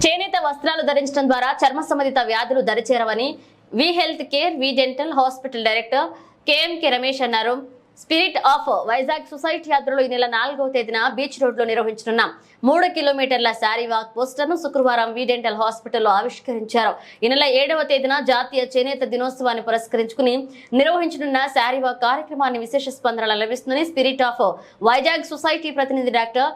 చేనేత వస్త్రాలు ధరించడం ద్వారా చర్మ సంబంధిత వ్యాధులు దరిచేరవని V health care V dental hospital director KMK Ramesh అన్నారు. స్పిరిట్ ఆఫ్ వైజాగ్ సొసైటీ యాత్రలో ఈ నెల 4వ తేదీన బీచ్ రోడ్ లో నిర్వహించనున్న 3 కిలోమీటర్ల శారీ వాక్ పోస్టర్ ను శుక్రవారం వి డెంటల్ హాస్పిటల్లో ఆవిష్కరించారు. ఈ నెల 7వ తేదీన జాతీయ చేనేత దినోత్సవాన్ని పురస్కరించుకుని నిర్వహించనున్న శారీ వాక్ కార్యక్రమాన్ని విశేష స్పందన లభిస్తుందని స్పిరిట్ ఆఫ్ వైజాగ్ సొసైటీ ప్రతినిధి డాక్టర్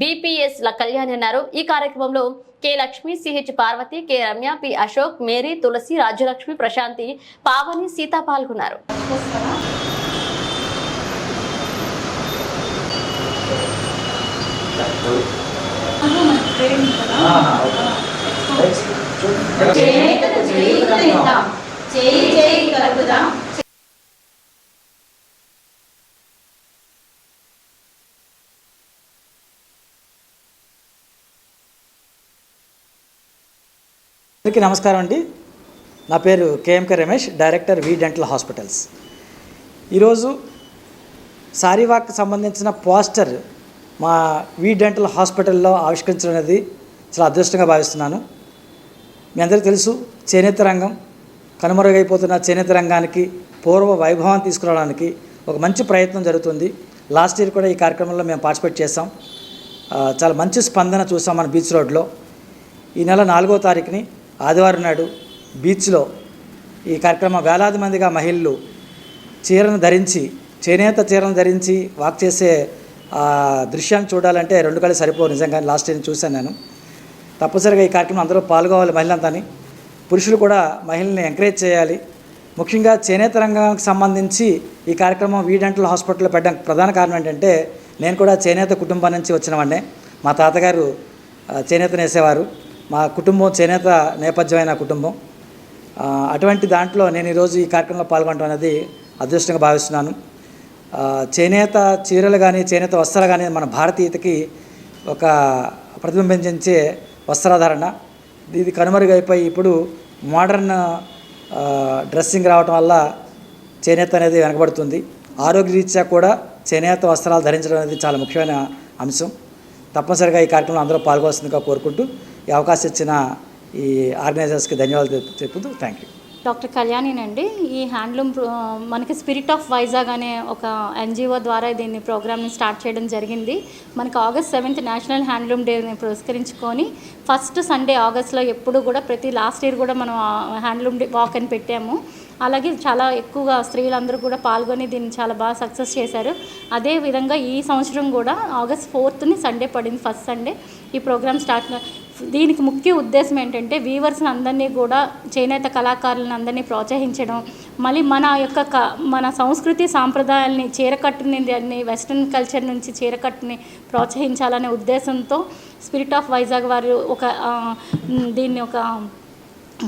బిపిఎస్ కళ్యాణి అన్నారు. ఈ కార్యక్రమంలో K Lakshmi, CH Parvati, K Ramya, P Ashok, Mary, Tulasi, Rajyalakshmi, Prashanti, Pavani, Sita పాల్గొన్నారు. అందరికీ నమస్కారం అండి. నా పేరు KMK Ramesh, director V dental hospitals. ఈరోజు శారీవాక్ సంబంధించిన పోస్టర్ మా వి డెంటల్ హాస్పిటల్లో ఆవిష్కరించడం అనేది చాలా అదృష్టంగా భావిస్తున్నాను. మీ అందరికీ తెలుసు, చేనేత రంగం కనుమరుగైపోతున్న చేనేత రంగానికి పూర్వ వైభవాన్ని తీసుకురావడానికి ఒక మంచి ప్రయత్నం జరుగుతుంది. లాస్ట్ ఇయర్ కూడా ఈ కార్యక్రమంలో మేము పార్టిసిపేట్ చేసాం. చాలా మంచి స్పందన చూసాం మన బీచ్ రోడ్లో. ఈ నెల 4వ తారీఖుని ఆదివారం నాడు బీచ్లో ఈ కార్యక్రమం వేలాది మందిగా మహిళలు చీరను ధరించి, చేనేత చీరను ధరించి వాక్ చేసే దృశ్యాన్ని చూడాలంటే 2 కళ్ళు సరిపోవు. నిజంగా లాస్ట్ టైం చూశాను నేను. తప్పనిసరిగా ఈ కార్యక్రమం అందరూ పాల్గొవాలి. మహిళలంతాని, పురుషులు కూడా మహిళల్ని ఎంకరేజ్ చేయాలి. ముఖ్యంగా చేనేత రంగానికి సంబంధించి ఈ కార్యక్రమం వి డెంటల్ హాస్పిటల్లో పెట్టడానికి ప్రధాన కారణం ఏంటంటే, నేను కూడా చేనేత కుటుంబం నుంచి వచ్చినవాడినే. మా తాతగారు చేనేత నేసేవారు. మా కుటుంబం చేనేత నేపథ్యమైన కుటుంబం. అటువంటి దాంట్లో నేను ఈరోజు ఈ కార్యక్రమంలో పాల్గొనడం అనేది అదృష్టంగా భావిస్తున్నాను. చేనేత చీరలు కానీ చేనేత వస్త్రాలు కానీ మన భారతీయతకి ఒక ప్రతిబింబించే వస్త్రాధారణ. ఇది కనుమరుగైపోయి ఇప్పుడు మోడర్న్ డ్రెస్సింగ్ రావటం వల్ల చేనేత అనేది వెనకబడుతుంది. ఆరోగ్యరీత్యా కూడా చేనేత వస్త్రాలు ధరించడం అనేది చాలా ముఖ్యమైన అంశం. తప్పనిసరిగా ఈ కార్యక్రమంలో అందరూ పాల్గొవలసిందిగా కోరుకుంటూ ఈ అవకాశం ఇచ్చిన ఈ ఆర్గనైజర్స్కి ధన్యవాదాలు చెప్పుతూ థ్యాంక్ యూ. డాక్టర్ కళ్యాణినండి. ఈ హ్యాండ్లూమ్ మనకి స్పిరిట్ ఆఫ్ వైజాగ్ అనే ఒక ఎన్జిఓ ద్వారా దీన్ని ప్రోగ్రామ్ని స్టార్ట్ చేయడం జరిగింది. మనకి August 7th నేషనల్ హ్యాండ్లూమ్ డేని పురస్కరించుకొని ఫస్ట్ సండే ఆగస్ట్లో ఎప్పుడు కూడా ప్రతి లాస్ట్ ఇయర్ కూడా మనం హ్యాండ్లూమ్ డే వాక్ అని పెట్టాము. అలాగే చాలా ఎక్కువగా స్త్రీలందరూ కూడా పాల్గొని దీన్ని చాలా బాగా సక్సెస్ చేశారు. అదేవిధంగా ఈ సంవత్సరం కూడా August 4th సండే పడింది, ఫస్ట్ సండే ఈ ప్రోగ్రామ్ స్టార్ట్. దీనికి ముఖ్య ఉద్దేశం ఏంటంటే వీవర్స్ని అందరినీ కూడా, చేనేత కళాకారులను అందరినీ ప్రోత్సహించడం, మళ్ళీ మన సంస్కృతి సాంప్రదాయాల్ని, చీరకట్టుని, దాన్ని వెస్ట్రన్ కల్చర్ నుంచి చీరకట్టుని ప్రోత్సహించాలనే ఉద్దేశంతో స్పిరిట్ ఆఫ్ వైజాగ్ వారు దీన్ని ఒక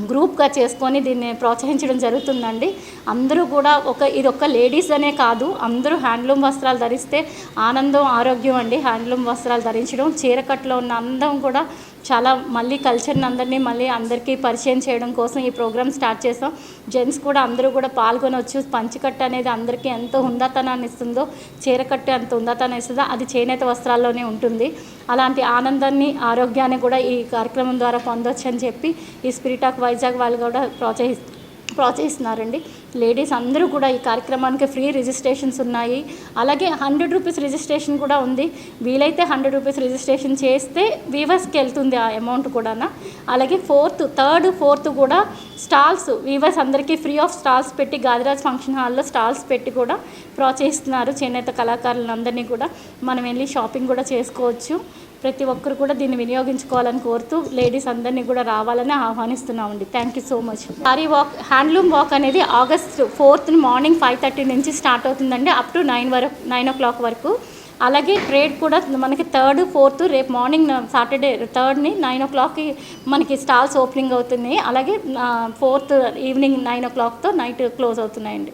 గ్రూప్గా చేసుకొని దీన్ని ప్రోత్సహించడం జరుగుతుందండి. అందరూ కూడా ఇది ఒక లేడీస్ అనే కాదు, అందరూ హ్యాండ్లూమ్ వస్త్రాలు ధరిస్తే ఆనందం, ఆరోగ్యం అండి. హ్యాండ్లూమ్ వస్త్రాలు ధరించడం, చీరకట్టులో ఉన్న అందం కూడా చాలా మళ్ళీ కల్చర్ని మళ్ళీ అందరికీ పరిచయం చేయడం కోసం ఈ ప్రోగ్రామ్ స్టార్ట్ చేసాం. జెంట్స్ కూడా అందరూ కూడా పాల్గొనవచ్చు. పంచకట్టు అనేది అందరికీ ఎంతో హుందాతనాన్ని ఇస్తుందో, చీరకట్టు ఎంత హుందాతనం ఇస్తుందో అది చేనేత వస్త్రాల్లోనే ఉంటుంది. అలాంటి ఆనందాన్ని, ఆరోగ్యాన్ని కూడా ఈ కార్యక్రమం ద్వారా పొందవచ్చు అని చెప్పి ఈ స్పిరిట్ ఆఫ్ వైజాగ్ వాళ్ళు కూడా ప్రోత్సహిస్తున్నారండి. లేడీస్ అందరూ కూడా ఈ కార్యక్రమానికి ఫ్రీ రిజిస్ట్రేషన్స్ ఉన్నాయి. అలాగే 100 రూపీస్ రిజిస్ట్రేషన్ కూడా ఉంది. వీలైతే 100 రూపీస్ రిజిస్ట్రేషన్ చేస్తే వీవర్స్కి వెళ్తుంది ఆ అమౌంట్ కూడా. అలాగే 3rd, 4th కూడా స్టాల్స్, వీవర్స్ అందరికీ ఫ్రీ ఆఫ్ స్టాల్స్ పెట్టి గాదిరాజ్ ఫంక్షన్ హాల్లో స్టాల్స్ పెట్టి కూడా ప్రోత్సహిస్తున్నారు. చేనేత కళాకారులందరినీ కూడా మనం వెళ్ళి షాపింగ్ కూడా చేసుకోవచ్చు. ప్రతి ఒక్కరు కూడా దీన్ని వినియోగించుకోవాలని కోరుతూ లేడీస్ అందరినీ కూడా రావాలని ఆహ్వానిస్తున్నామండి. Thank you so much. Sari walk, handloom walk అనేది August 4th మార్నింగ్ 5:30 నుంచి స్టార్ట్ అవుతుందండి, అప్ టు 9 o'clock వరకు. అలాగే ట్రేడ్ కూడా మనకి 3rd, 4th రేపు మార్నింగ్ సాటర్డే 3rd 9 o'clockకి మనకి స్టాల్స్ ఓపెనింగ్ అవుతున్నాయి. అలాగే 4th ఈవినింగ్ 9 o'clockతో నైట్ క్లోజ్ అవుతున్నాయండి.